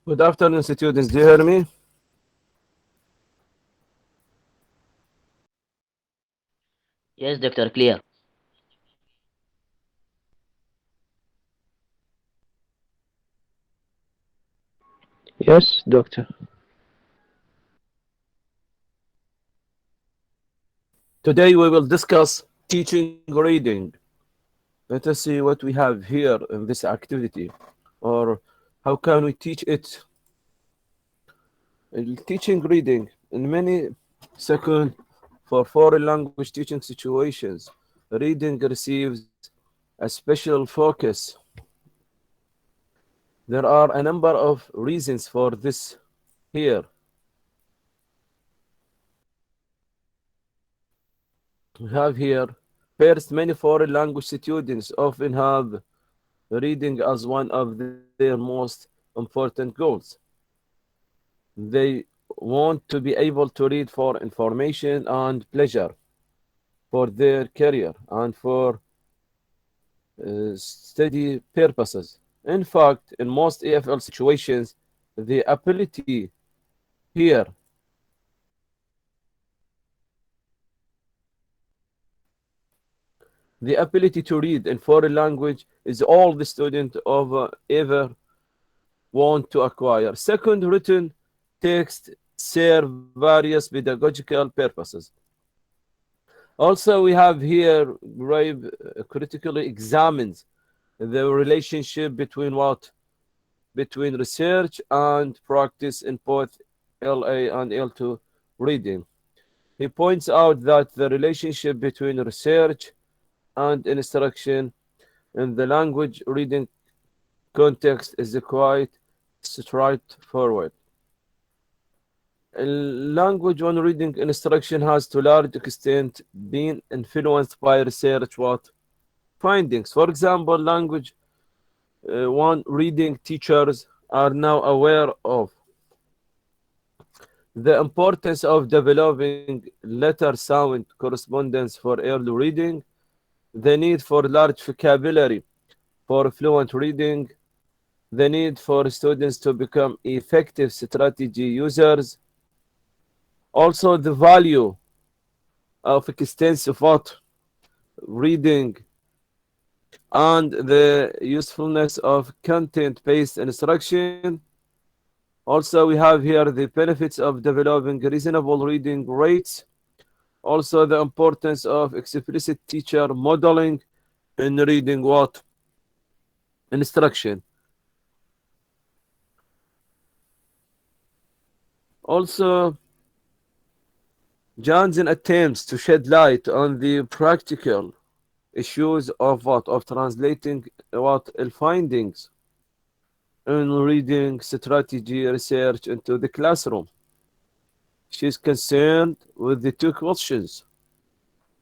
Good afternoon, students. Do you hear me? Yes, Doctor, clear. Yes, doctor. Today we will discuss teaching reading. Let us see what we have here in this activity, or how can we teach it. Teaching reading in many second for foreign language teaching situations. Reading receives a special focus. There are a number of reasons for this here. We have here first, many foreign language students often have reading as one of their most important goals. They want to be able to read for information and pleasure, for their career, and for study purposes. In fact, in most AFL situations, the ability here, the ability to read in foreign language is all the student of ever want to acquire. Second, written text serve various pedagogical purposes. Also, we have here Grave critically examines the relationship between what? Between research and practice in both LA and L2 reading. He points out that the relationship between research and instruction in the language reading context is quite straightforward. Language on reading instruction has to large extent been influenced by research what findings. For example, language one reading teachers are now aware of the importance of developing letter sound correspondence for early reading, the need for large vocabulary for fluent reading, the need for students to become effective strategy users, also the value of extensive what reading and the usefulness of content-based instruction. Also, we have here the benefits of developing reasonable reading rates. Also, the importance of explicit teacher modeling in reading what? Instruction. Also, Johnson attempts to shed light on the practical issues of what? Of translating what? Findings in reading strategy research into the classroom. She is concerned with the two questions.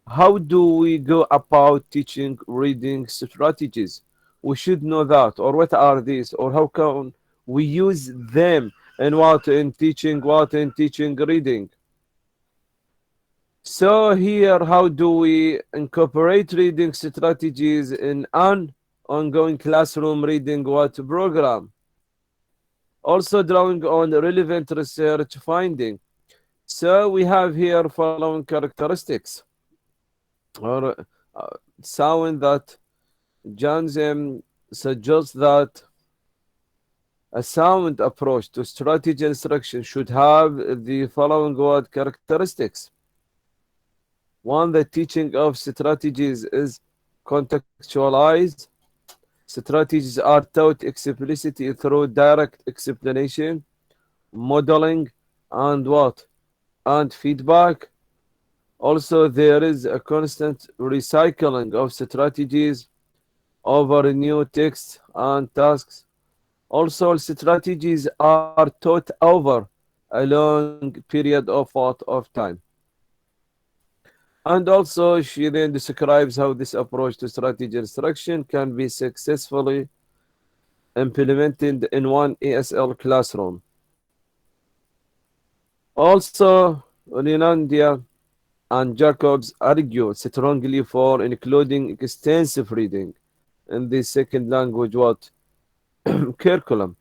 How do we go about teaching reading strategies? We should know that, or what are these, or how can we use them in what in teaching reading? So here, how do we incorporate reading strategies in an ongoing classroom reading what program? Also drawing on relevant research finding. So we have here following characteristics or sound that Johnson suggests that a sound approach to strategy instruction should have the following word characteristics. One, the teaching of strategies is contextualized. Strategies are taught explicitly through direct explanation, modeling, and what? And feedback. Also, there is a constant recycling of strategies over new texts and tasks. Also, strategies are taught over a long period of what of time. And also, she then describes how this approach to strategy instruction can be successfully implemented in one ESL classroom. Also, Rinandia and Jacobs argue strongly for including extensive reading in the second language what curriculum.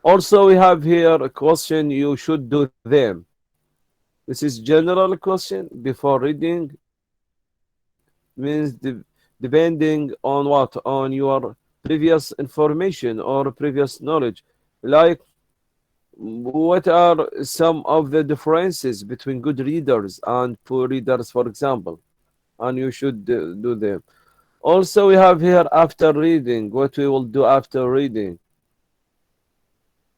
Also, we have here a question, you should do them. This is general question. Before reading means depending on what? On your previous information or previous knowledge. Like, what are some of the differences between good readers and poor readers, for example? And you should do them. Also, we have here after reading, what we will do after reading.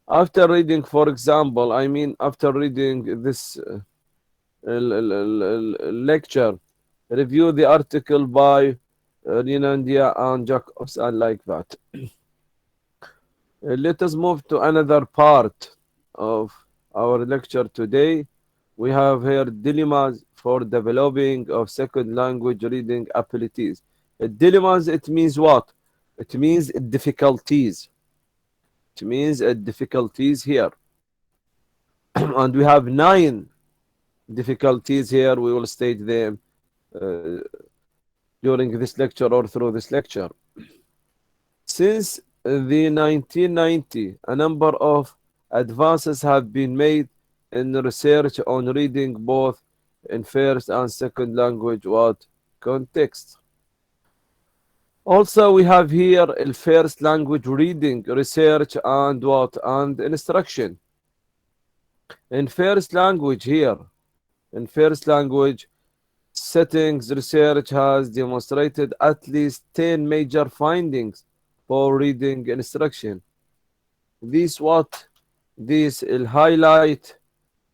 After reading, for example, I mean, after reading this lecture, review the article by Rinandia and Jacobs and like that. Let us move to another part of our lecture today. We have here dilemmas for developing of second language reading abilities. Dilemmas, it means what? It means difficulties. It means difficulties here. And we have 9 difficulties here. We will state them uh, during this lecture or through this lecture. Since the 1990, a number of advances have been made in research on reading both in first and second language what context. Also, we have here a first language reading research and what and instruction. In first language here, in first language settings, research has demonstrated at least 10 major findings for reading instruction. These what? These will highlight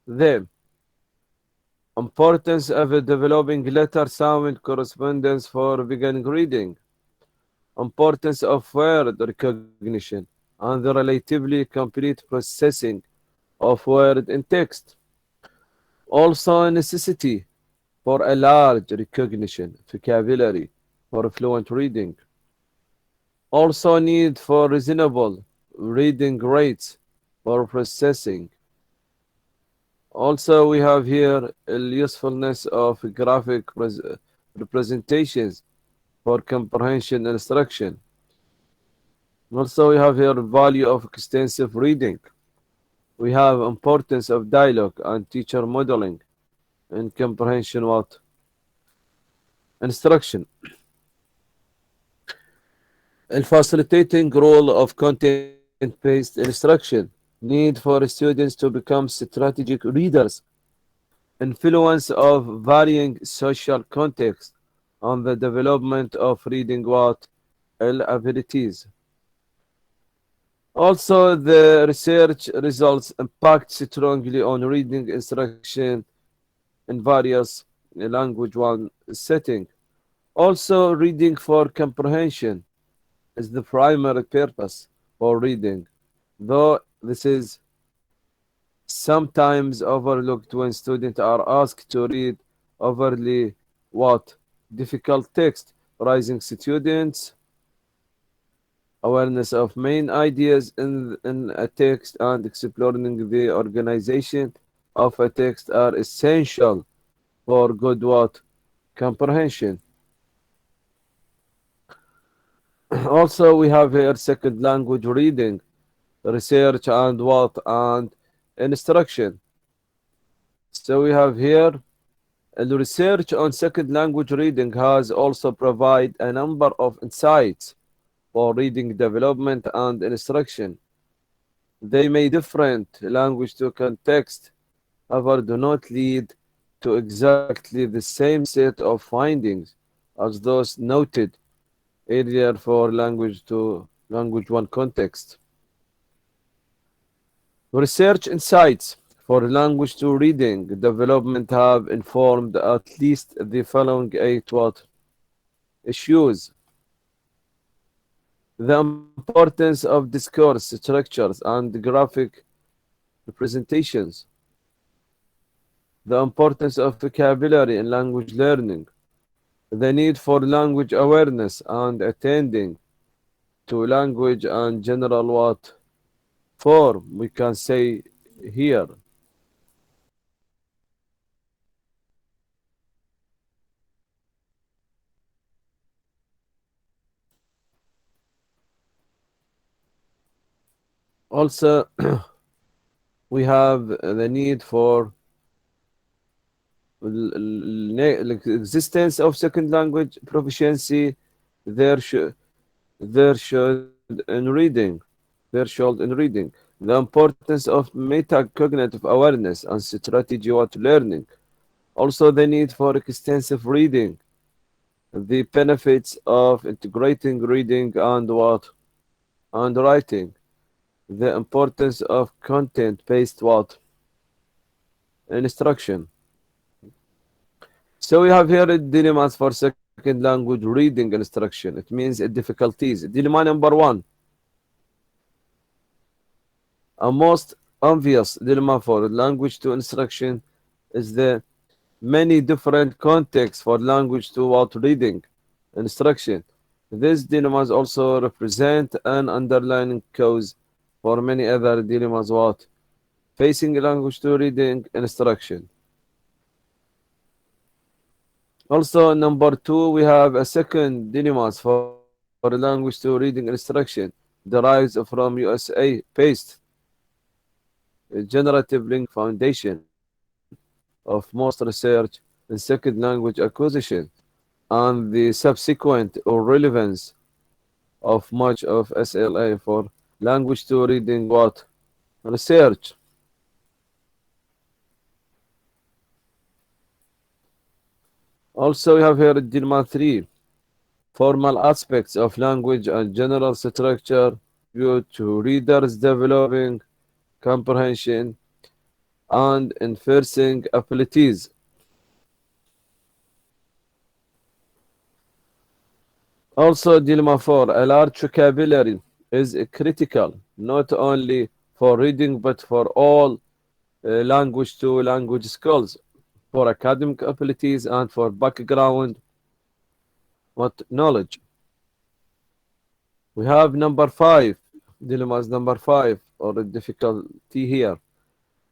them. Importance of developing letter sound correspondence for beginning reading. Importance of word recognition and the relatively complete processing of word in text. Also, a necessity for a large recognition vocabulary for fluent reading. Also, need for reasonable reading rates for processing. Also, we have here the usefulness of graphic representations for comprehension and instruction. Also, we have here value of extensive reading. We have importance of dialogue and teacher modeling and comprehension what? Instruction. A facilitating role of content-based instruction. Need for students to become strategic readers. Influence of varying social contexts on the development of reading what? Abilities. Also, the research results impact strongly on reading instruction in various language one setting. Also, reading for comprehension is the primary purpose for reading, though this is sometimes overlooked when students are asked to read overly what? Difficult text, raising students' awareness of main ideas in a text and exploring the organization of a text are essential for good what? Comprehension. Also, we have here second language reading, research and what? And instruction. So we have here the research on second language reading has also provided a number of insights for reading development and instruction. They may different language to context, however, do not lead to exactly the same set of findings as those noted earlier for language to language one context. Research insights for language to reading development have informed at least the following 8 issues. The importance of discourse structures and graphic representations. The importance of vocabulary in language learning. The need for language awareness and attending to language and general what form we can say here. Also, we have the need for existence of second language proficiency. There should there should in reading there should in reading the importance of metacognitive awareness and strategy what learning. Also, the need for extensive reading, the benefits of integrating reading and what and writing, the importance of content-based what instruction. So we have here dilemmas for second language reading instruction. It means difficulties. Dilemma number one, a most obvious dilemma for language to instruction is the many different contexts for language to what reading instruction. These dilemmas also represent an underlying cause for many other dilemmas what facing language to reading instruction. Also, number two, we have a second dilemmas for language to reading instruction derives from USA based generative link foundation of most research in second language acquisition and the subsequent relevance of much of SLA for language to reading what research. Also, we have here dilemma three, formal aspects of language and general structure due to readers developing comprehension and inferencing abilities. Also, dilemma 4, a large vocabulary is critical not only for reading but for all language to language skills, for academic abilities and for background what knowledge. We have number 5, dilemmas number 5, or the difficulty here.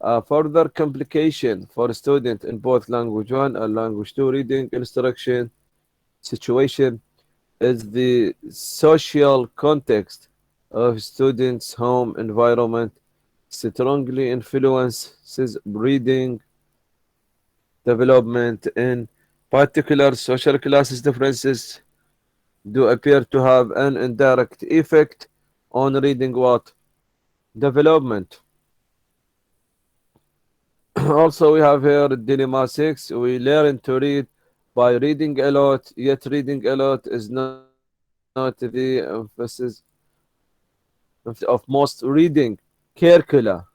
A further complication for student in both language 1 and language 2 reading instruction situation is the social context of students' home environment strongly influences reading development. In particular, social classes differences do appear to have an indirect effect on reading what development. Also, we have here dilemma 6. We learn to read by reading a lot, yet reading a lot is not the emphasis of most reading curricula.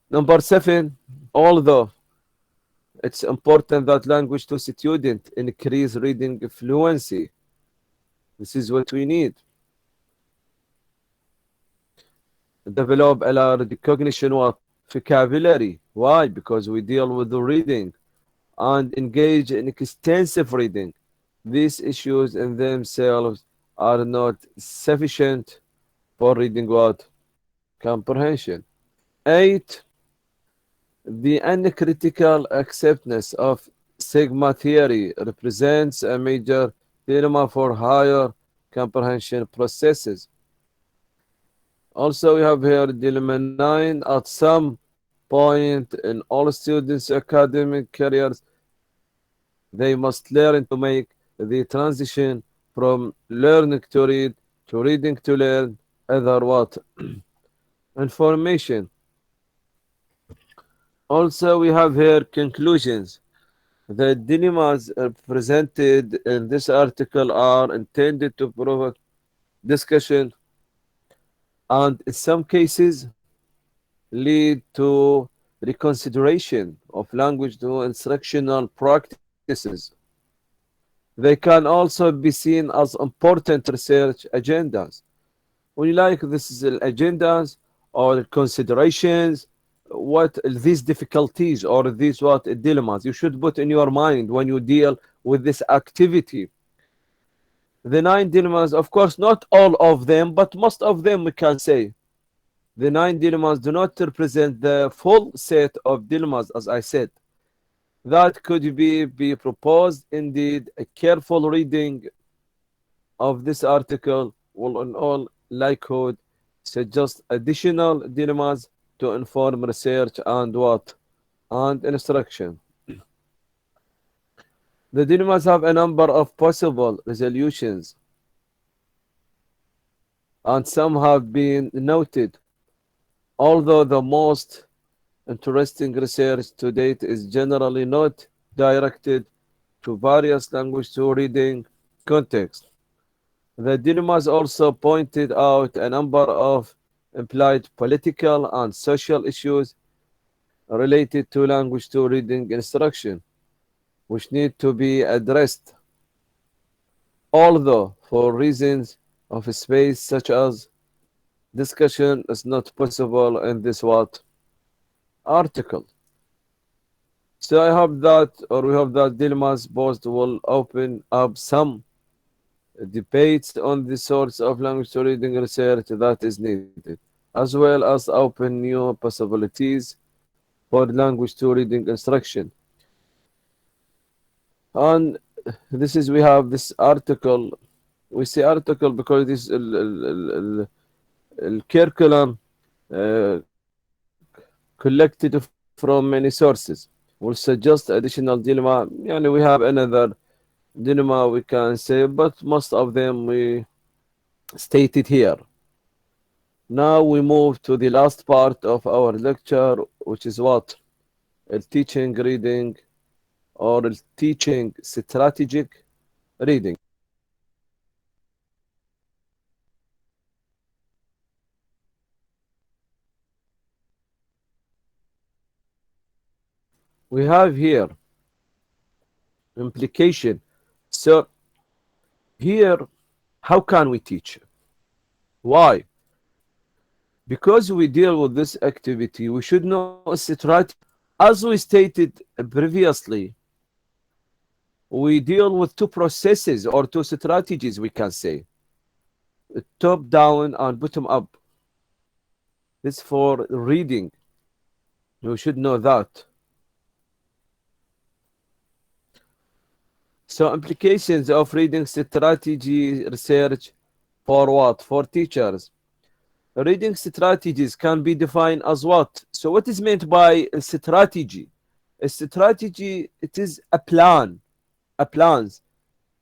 Number 7. Although it's important that language to student increase reading fluency, this is what we need. Develop a large recognition of vocabulary. Why? Because we deal with the reading and engage in extensive reading. These issues in themselves are not sufficient for reading what? Comprehension. 8. The uncritical acceptance of sigma theory represents a major dilemma for higher comprehension processes. Also, we have here dilemma 9. At some point in all students' academic careers, they must learn to make the transition from learning to read to reading to learn other what? Information. Also, we have here conclusions. The dilemmas presented in this article are intended to provoke discussion and in some cases lead to reconsideration of language to instructional practices. They can also be seen as important research agendas. When you like this is agendas or considerations, what these difficulties or these what dilemmas you should put in your mind when you deal with this activity. The 9 dilemmas, of course, not all of them, but most of them we can say. The 9 dilemmas do not represent the full set of dilemmas, as I said. That could be proposed. Indeed, a careful reading of this article will in all likelihood suggest additional dilemmas to inform research and what? And instruction. The dilemmas have a number of possible resolutions, and some have been noted, although the most interesting research to date is generally not directed to various language to reading contexts. The dilemmas also pointed out a number of implied political and social issues related to language to reading instruction, which need to be addressed, although for reasons of space such as discussion is not possible in this what article. So I hope that, or we hope that dilemmas post will open up some debates on the sorts of language to reading research that is needed, as well as open new possibilities for language to reading instruction. And this is we have this article. We say article because this curriculum uh, collected from many sources will suggest additional dilemma. Yani we have another dilemma we can say, but most of them we stated here. Now we move to the last part of our lecture, which is what? Teaching reading or teaching strategic reading. We have here implication. So here, how can we teach? Why? Because we deal with this activity, we should know a strategy. As we stated previously, we deal with two processes or two strategies, we can say top down and bottom up. This for reading. You should know that. So implications of reading strategy research for what? For teachers. Reading strategies can be defined as what? So what is meant by a strategy? A strategy, it is a plan, a plans.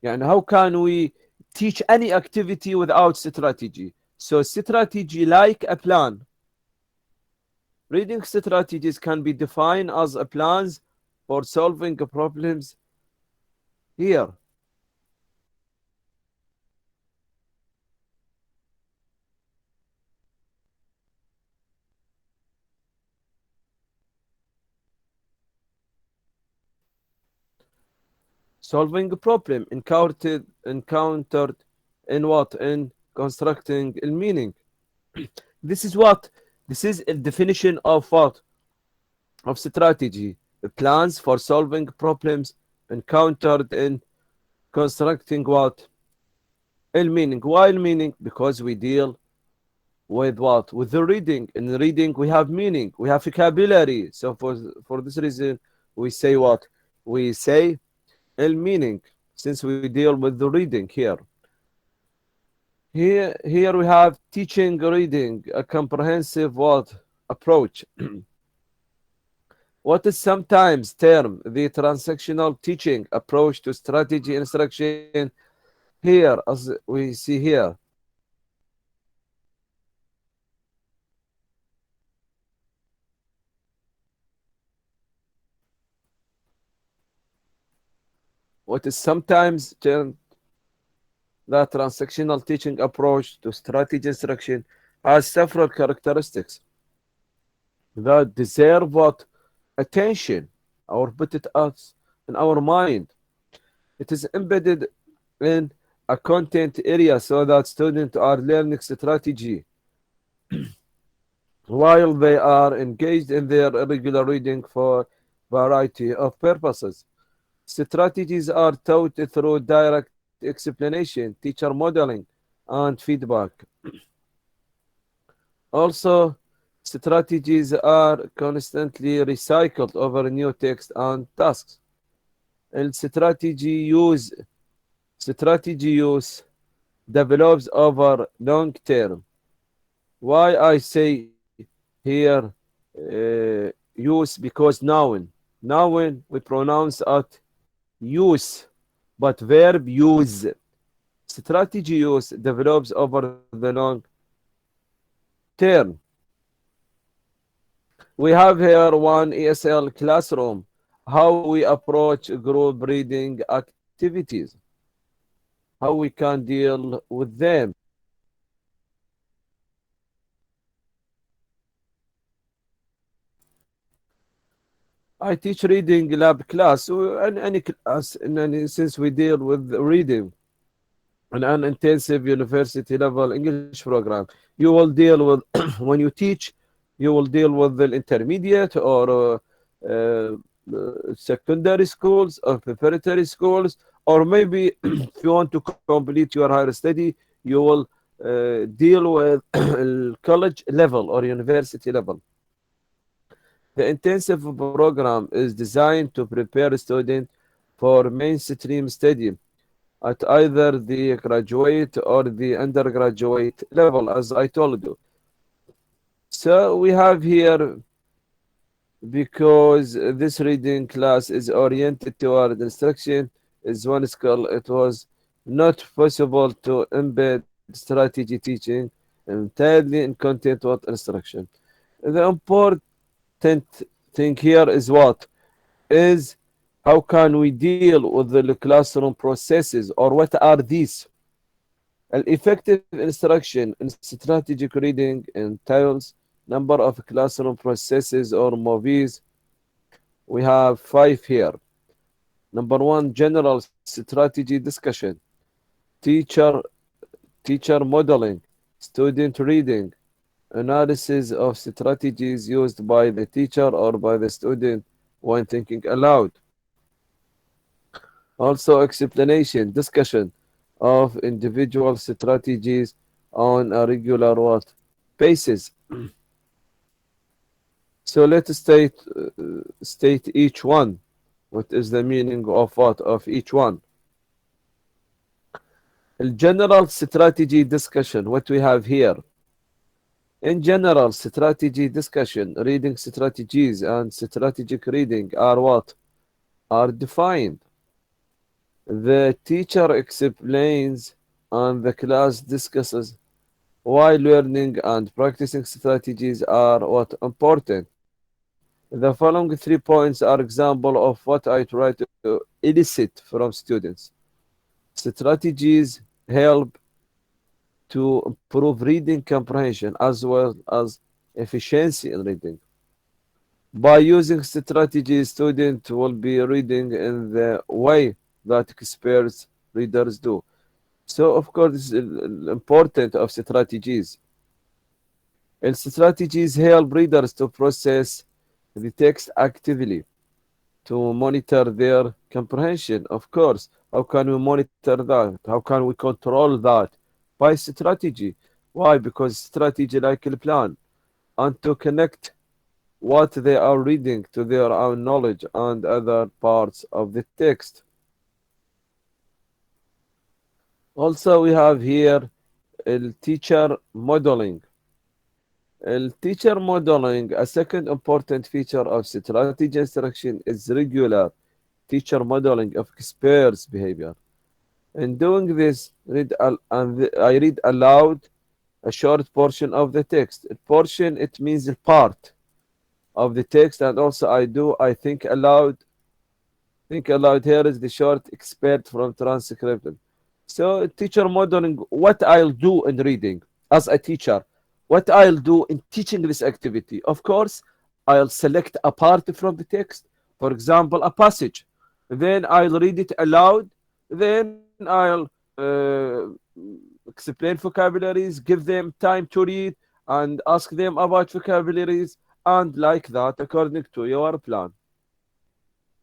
And how can we teach any activity without strategy? So strategy like a plan. Reading strategies can be defined as a plans for solving problems here. Solving a problem encountered in what? In constructing a meaning. This is what? This is a definition of what? Of strategy. Plans for solving problems encountered in constructing what? El meaning. Why el meaning? Because we deal with what? With the reading. In the reading, we have meaning, we have vocabulary. So for this reason, we say what? We say el meaning, since we deal with the reading here. Here we have teaching reading, a comprehensive what? Approach. What is sometimes termed the transactional teaching approach to strategy instruction here, as we see here. What is sometimes termed the transactional teaching approach to strategy instruction has several characteristics that deserve what? Attention or put it us in our mind. It is embedded in a content area so that students are learning strategy while they are engaged in their regular reading for variety of purposes. Strategies are taught through direct explanation, teacher modeling, and feedback. Also, strategies are constantly recycled over new text and tasks. And strategy use develops over long term. Why I say here use? Because noun we pronounce at use, but verb use. Strategy use develops over the long term. We have here one ESL classroom. How we approach group reading activities. How we can deal with them. I teach reading lab class, and any class, and since we deal with reading in an intensive university level English program, you will deal with when you teach, you will deal with the intermediate or secondary schools or preparatory schools, or maybe if you want to complete your higher study, you will deal with college level or university level. The intensive program is designed to prepare students for mainstream study at either the graduate or the undergraduate level, as I told you. So we have here, because this reading class is oriented toward instruction, is one skill. It was not possible to embed strategy teaching entirely in content with instruction. The important thing here is what? Is how can we deal with the classroom processes, or what are these? Effective instruction in strategic reading entails number of classroom processes or movies. We have five here. Number one, general strategy discussion, teacher teacher modeling, student reading, analysis of strategies used by the teacher or by the student when thinking aloud. Also, explanation, discussion of individual strategies on a regular what basis. So let's state each one. What is the meaning of what of each one? General strategy discussion. What we have here. In general, strategy discussion, reading strategies and strategic reading are what? Are defined. The teacher explains and the class discusses why learning and practicing strategies are what important. The following 3 points are example of what I try to elicit from students. Strategies help to improve reading comprehension as well as efficiency in reading. By using strategies, students will be reading in the way that experienced readers do. So, of course, this is important of strategies. And strategies help readers to process the text actively, to monitor their comprehension. Of course, how can we monitor that? How can we control that? By strategy. Why? Because strategy like a plan, and to connect what they are reading to their own knowledge and other parts of the text. Also, we have here teacher modeling. Teacher modeling, a second important feature of strategy instruction, is regular teacher modeling of experts' behavior. In doing this, I read aloud a short portion of the text. A portion, it means a part of the text, and also I think aloud. Think aloud here is the short expert from transcript. So teacher modeling, what I'll do in reading as a teacher, what I'll do in teaching this activity. Of course, I'll select a part from the text, for example, a passage. Then I'll read it aloud. Then I'll explain vocabularies, give them time to read, and ask them about vocabularies, and like that, according to your plan.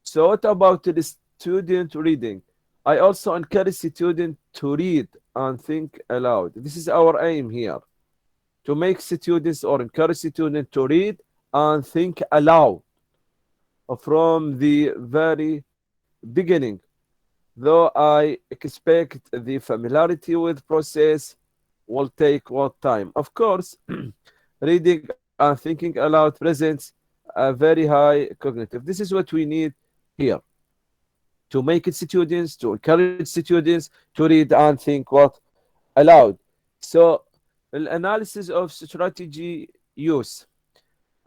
So what about the student reading? I also encourage students to read and think aloud. This is our aim here, to make students or encourage students to read and think aloud from the very beginning. though I expect the familiarity with process will take what time. Of course, reading and thinking aloud presents a very high cognitive. This is what we need here to make it students, to encourage students to read and think what aloud. So, analysis of strategy use.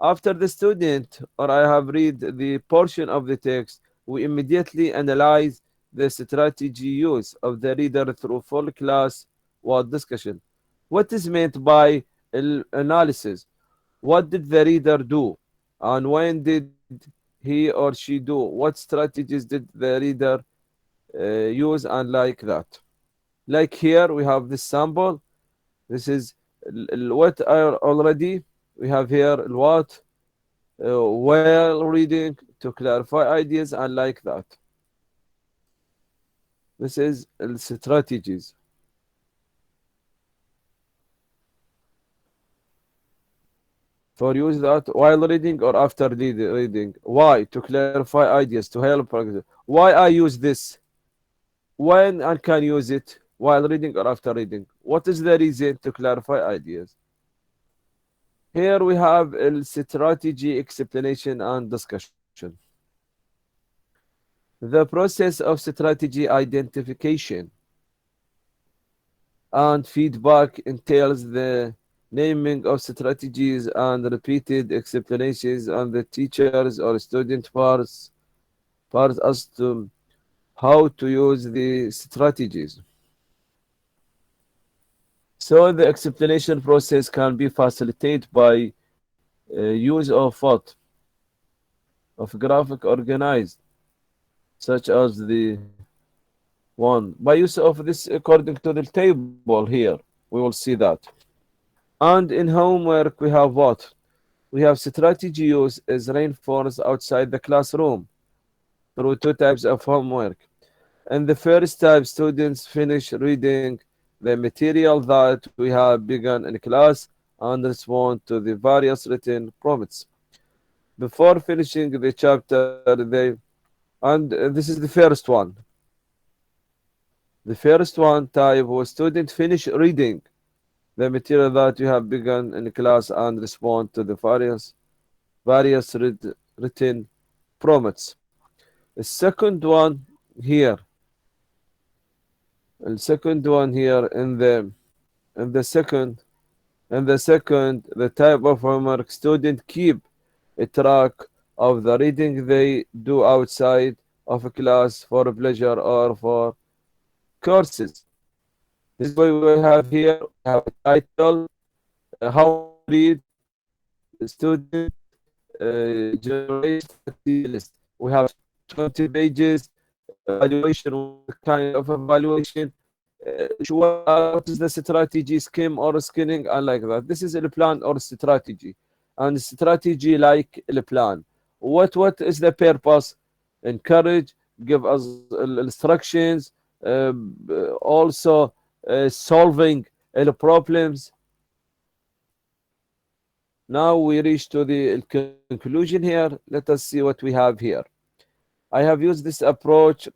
After the student or I have read the portion of the text, we immediately analyze the strategy use of the reader through full class word discussion. What is meant by analysis? What did the reader do? And when did he or she do? What strategies did the reader use and like that? Like here we have this sample. This is what I already we have here what while reading to clarify ideas and like that. This is strategies for use that while reading or after reading. Why? To clarify ideas, to help. For example. Why I use this? When and can use it while reading or after reading? What is the reason to clarify ideas? Here we have a strategy explanation and discussion. The process of strategy identification and feedback entails the naming of strategies and repeated explanations on the teachers or student parts as to how to use the strategies. So the explanation process can be facilitated by use of what? Of graphic organized, such as the one. By use of this according to the table here, we will see that. And in homework, we have what? We have strategy use is reinforced outside the classroom through two types of homework. In the first type, students finish reading the material that we have begun in class and respond to the various written prompts. Before finishing the chapter, this is the first one. The first one type where students finish reading the material that you have begun in class and respond to the various written prompts. The second one here, the second one here in the second the type of homework student keep a track of the reading they do outside of a class for pleasure or for courses. This is why we have here we have a title, how to read student generate strategy list. We have 20 pages evaluation. What kind of evaluation? What is the strategy scheme or skinning and like that? This is a plan or strategy, and strategy like a plan. What is the purpose? Encourage, give us instructions, also solving problems. Now we reach to the conclusion here. Let us see what we have here. I have used this approach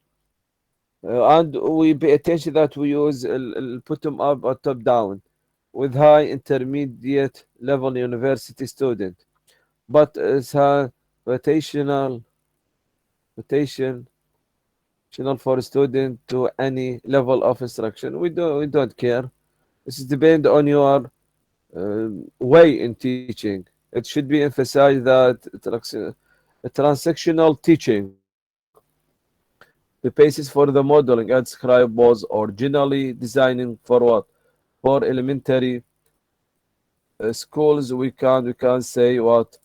and we pay attention that we use bottom up or top down with high intermediate level university student, but it's a rotational rotation for student to any level of instruction. We don't care. This is depend on your way in teaching. It should be emphasized that transactional teaching, the basis for the modeling and scribe was originally designing for what? For elementary schools. We can say what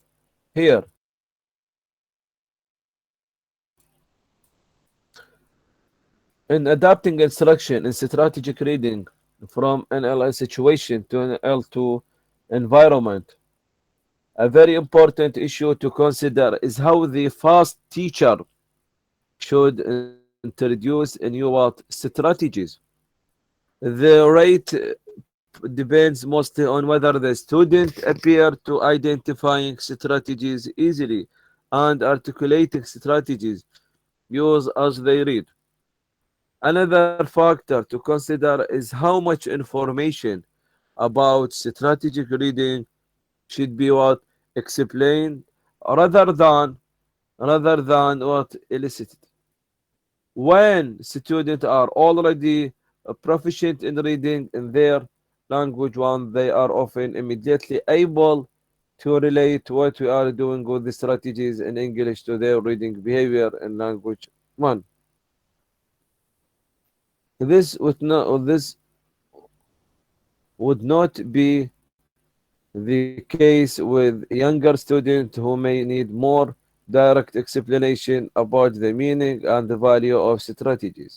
here. In adapting instruction in strategic reading from an LL situation to an L2 environment, a very important issue to consider is how the fast teacher should introduce a new what strategies. The rate depends mostly on whether the student appear to identifying strategies easily and articulating strategies use as they read. Another factor to consider is how much information about strategic reading should be what explained rather than what elicited. When students are already proficient in reading in their language one, they are often immediately able to relate what we are doing with the strategies in English to their reading behavior in language one. This would not be the case with younger students who may need more direct explanation about the meaning and the value of strategies.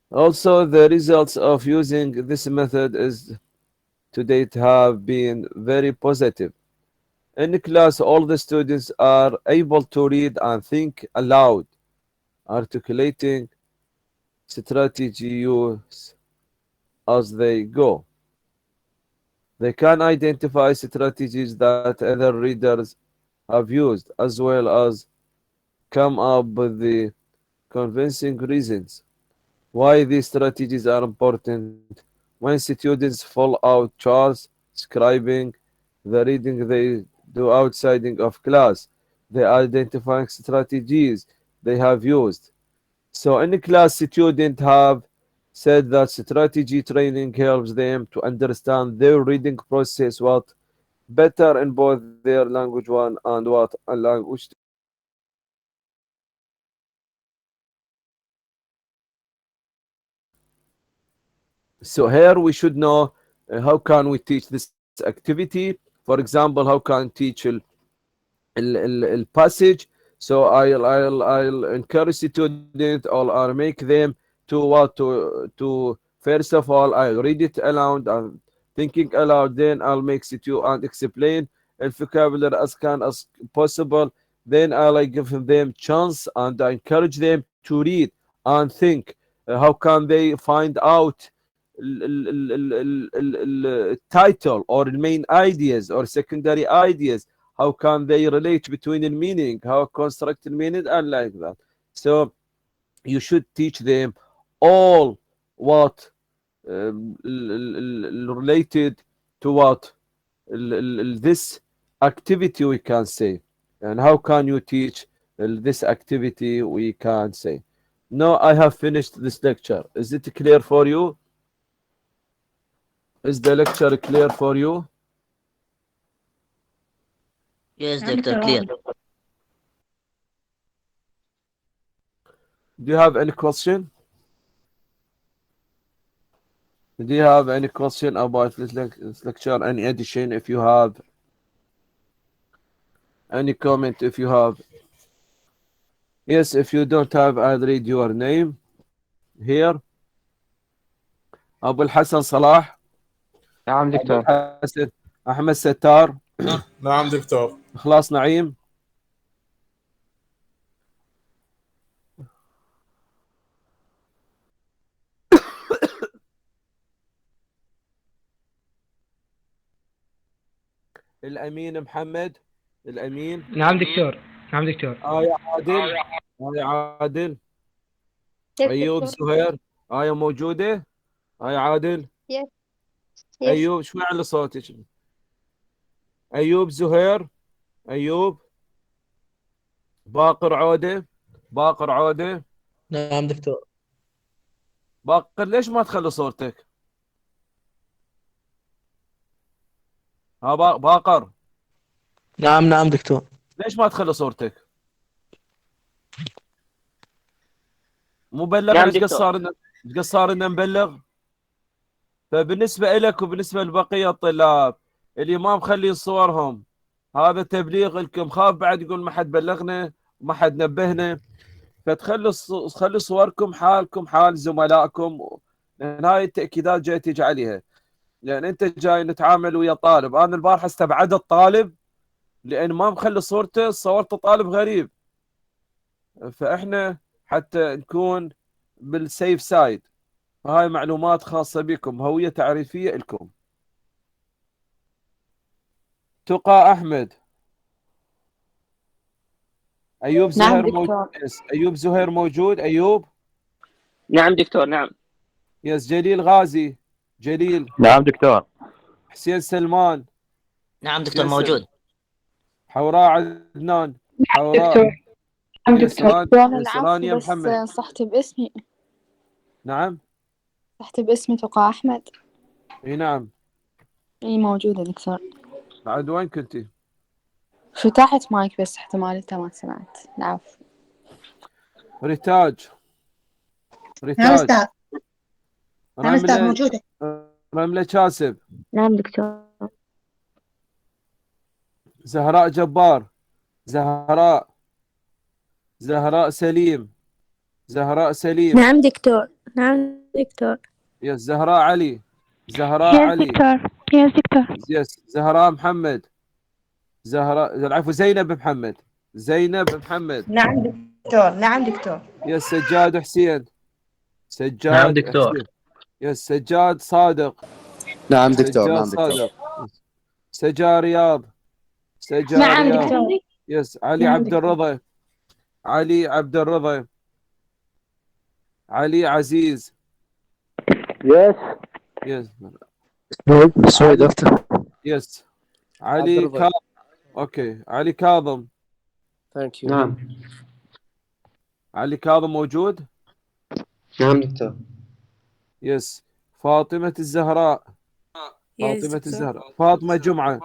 Also, the results of using this method is to date have been very positive. In class, all the students are able to read and think aloud, articulating strategy use as they go. They can identify strategies that other readers have used, as well as come up with the convincing reasons why these strategies are important. When students fill out charts describing the reading they do outside of class, they identify strategies they have used. So in class, students have said that strategy training helps them to understand their reading process what better in both their language one and what a language two. So here we should know how can we teach this activity. For example, how can teach الباسج. So I'll encourage students or I'll make them to first of all I'll read it aloud and thinking aloud, then I'll make situ and explain the vocabulary as can as possible. Then I'll give them chance and I encourage them to read and think. How can they find out title or main ideas or secondary ideas? How can they relate between the meaning, how construct the meaning, and like that. So you should teach them all what related to what this activity we can say. And how can you teach this activity we can say. Now I have finished this lecture. Is it clear for you? Is the lecture clear for you? Yes, نعم Doctor, دكتور. clear. Do you have any question? Do you have any question about this lecture? Any addition if you have? Any comment if you have? Yes, if you don't have, I'll read your name here. أبو الحسن صلاح. نعم أبو دكتور. الحسن أحمد ستار. نعم دكتور. إخلاص نعيم. الأمين محمد. الأمين. نعم دكتور. نعم دكتور. آية عادل. آية عادل. Yes, أيوب دكتور. زهير. آية موجودة. آية عادل. Yes, yes, أيوب شوي على صوتك. أيوب زهير. أيوب. باقر عودة. باقر عودة. نعم دكتور. باقر ليش ما تخلي صورتك؟ ها باقر نعم دكتور. ليش ما تخلي صورتك؟ مو بلغنا نعم ايش قد دكتور. صار ايش قد صار لنا نبلغ؟ فبالنسبة لك وبالنسبة لبقية الطلاب اللي ما مخلين صورهم، هذا تبليغ لكم. خاف بعد يقول ما حد بلغنا وما حد نبهنا. فتخلوا خلوا صوركم حالكم حال زملائكم، لان هاي التأكيدات جاي تيجي عليها. لان انت جاي نتعامل ويا طالب، انا البارحة استبعدت الطالب لان ما مخلي صورته، صورته طالب غريب. فاحنا حتى نكون بالسيف سايد. هاي معلومات خاصة بكم، هوية تعريفية لكم. تقى أحمد. أيوب نعم زهير موجود. دكتور. أيوب زهير موجود. أيوب. نعم دكتور. نعم. يس جليل غازي. جليل. نعم دكتور. حسين سلمان. نعم دكتور حسين موجود. حوراء عدنان. حوراء. دكتور. نعم يس دكتور. دكتور يس العفو، رانيا بس محمد. صحت باسمي. نعم. صحت باسمي توقع أحمد. اي نعم. إي موجودة دكتور. بعد وين كنتي؟ فتحت مايك بس احتمال أنت ما سمعت. العفو. ريتاج. نعم ريتاج. أستاذ. نعم أستاذ رملة. موجودة. رملة كاسب. نعم دكتور. زهراء جبار. زهراء. زهراء سليم. زهراء سليم. نعم دكتور. نعم دكتور. يس زهراء علي. زهراء يس علي. دكتور. يس دكتور. يس زهراء محمد. زهراء العفو زينب محمد. زينب محمد. نعم دكتور. نعم دكتور. يس سجاد حسين. نعم سجاد دكتور. حسين. يس سجاد صادق. نعم دكتور. سجاد نعم دكتور. صادق. سجا رياض. سجا نعم رياض. دكتور. يس علي نعم عبد دكتور. الرضا. علي عبد الرضا. علي عزيز. يس. يس سوري دكتور. يس عبد علي الرضا. كاظم. اوكي علي كاظم. ثانك يو. نعم. علي كاظم موجود. نعم دكتور. يس فاطمة الزهراء. فاطمة الزهراء. فاطمة جمعة.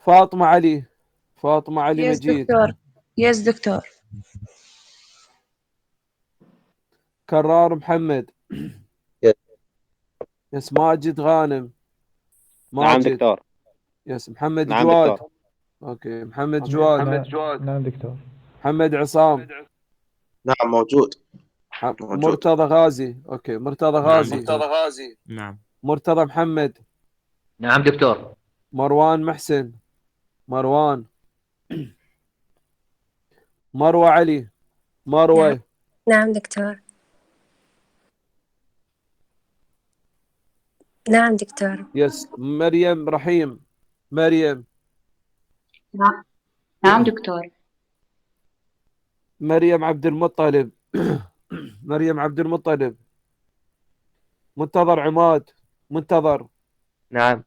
فاطمة علي. فاطمة علي يس مجيد. دكتور. يس دكتور. كرار محمد. يس. يس ماجد غانم. نعم ماجد. دكتور. يس محمد نعم جواد. دكتور. اوكي محمد جواد. نعم دكتور. محمد عصام. نعم موجود. موجود. مرتضى غازي. اوكي مرتضى غازي. نعم. مرتضى محمد. نعم دكتور. مروان محسن. مروان. مروة علي. مروة. نعم دكتور. نعم دكتور. يس مريم رحيم. مريم. نعم دكتور. مريم عبد المطلب. مريم عبد المطلب. منتظر عماد. منتظر. نعم.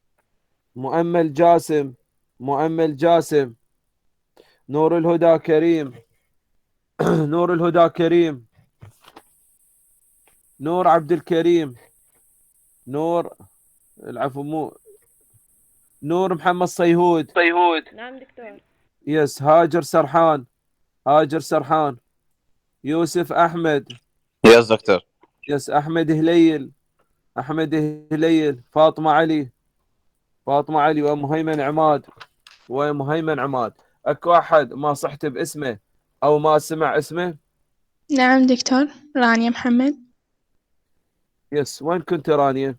مؤمل جاسم. مؤمل جاسم. نور الهدى كريم. نور الهدى كريم. نور عبد الكريم. نور العفو مو نور محمد صيهود. نعم دكتور. يس هاجر سرحان. هاجر سرحان. يوسف أحمد. يس دكتور. يس أحمد هليل. أحمد هليل. فاطمة علي. فاطمة علي ومهيمن عماد. ومهيمن عماد. أكو أحد ما صحت باسمه أو ما سمع اسمه؟ نعم دكتور. رانيا محمد. يس وين كنت رانيا؟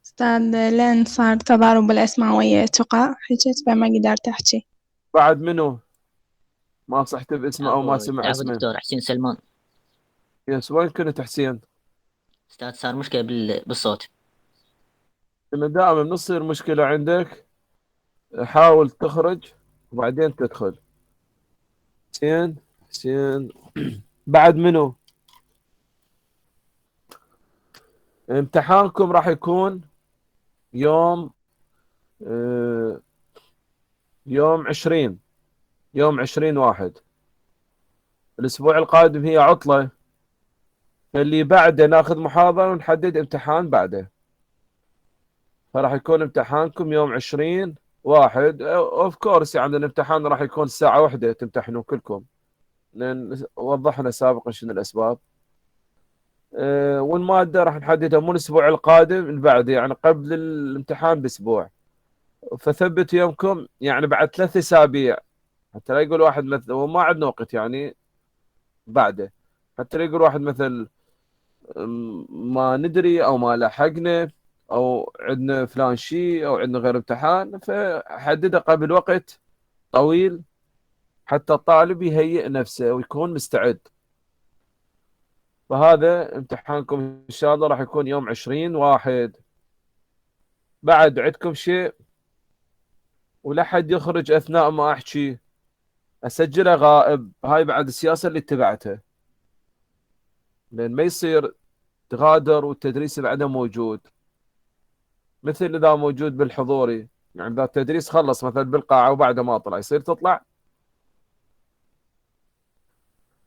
أستاذ لين صار تضارب الأسماء ويا تقى حكيت فما قدرت أحكي. بعد منو ما صحت باسمه أو ما سمع العفو اسمه؟ دكتور حسين سلمان. يس وين كنت حسين؟ أستاذ صار مشكلة بالصوت. إنه دائما من تصير مشكلة عندك حاول تخرج وبعدين تدخل. حسين. حسين. بعد منو؟ امتحانكم راح يكون يوم يوم 20. يوم 20/1. الأسبوع القادم هي عطلة، فاللي بعده ناخذ محاضرة ونحدد امتحان بعده. فراح يكون امتحانكم يوم 20/1. اوف كورس يعني الامتحان راح يكون الساعة 1 تمتحنون كلكم، لأن وضحنا سابقا شنو الأسباب. والمادة راح نحددها مو الأسبوع القادم اللي بعده، يعني قبل الامتحان بأسبوع. فثبت يومكم يعني بعد 3 أسابيع، حتى لا يقول واحد مثل وما عندنا وقت يعني بعده، حتى لا يقول واحد مثل ما ندري أو ما لحقنا أو عندنا فلان شيء أو عندنا غير امتحان. فحدده قبل وقت طويل حتى الطالب يهيئ نفسه ويكون مستعد. فهذا امتحانكم إن شاء الله راح يكون يوم 20/1. بعد عندكم شيء ولا حد يخرج أثناء ما أحكي اسجله غائب. هاي بعد السياسة اللي اتبعتها، لان ما يصير تغادر والتدريس بعده موجود. مثل اذا موجود بالحضوري، يعني اذا التدريس خلص مثلا بالقاعة وبعده ما طلع، يصير تطلع.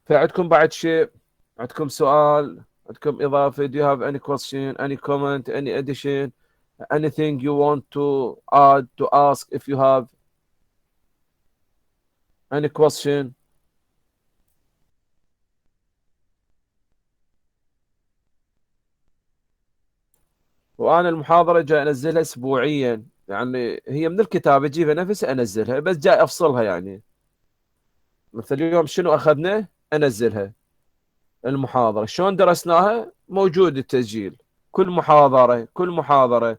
فعندكم بعد شيء؟ عندكم سؤال؟ عندكم إضافة؟ Do you have any question, any comment, any addition, anything you want to add, to ask if you have any question? وأنا المحاضرة جاي أنزلها أسبوعيا، يعني هي من الكتاب أجيبها نفسها أنزلها، بس جاي أفصلها يعني. مثل اليوم شنو أخذنا أنزلها. المحاضرة شلون درسناها موجود التسجيل، كل محاضرة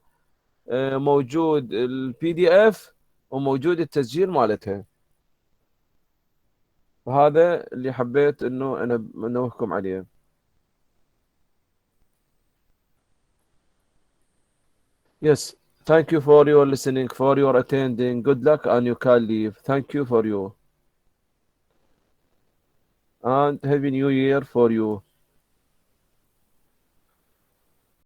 موجود البي دي اف وموجود التسجيل مالتها. وهذا اللي حبيت انه انا انوهكم عليه. Yes, thank you for your listening, for your attending. Good luck and you can leave. Thank you for you. And happy new year for you.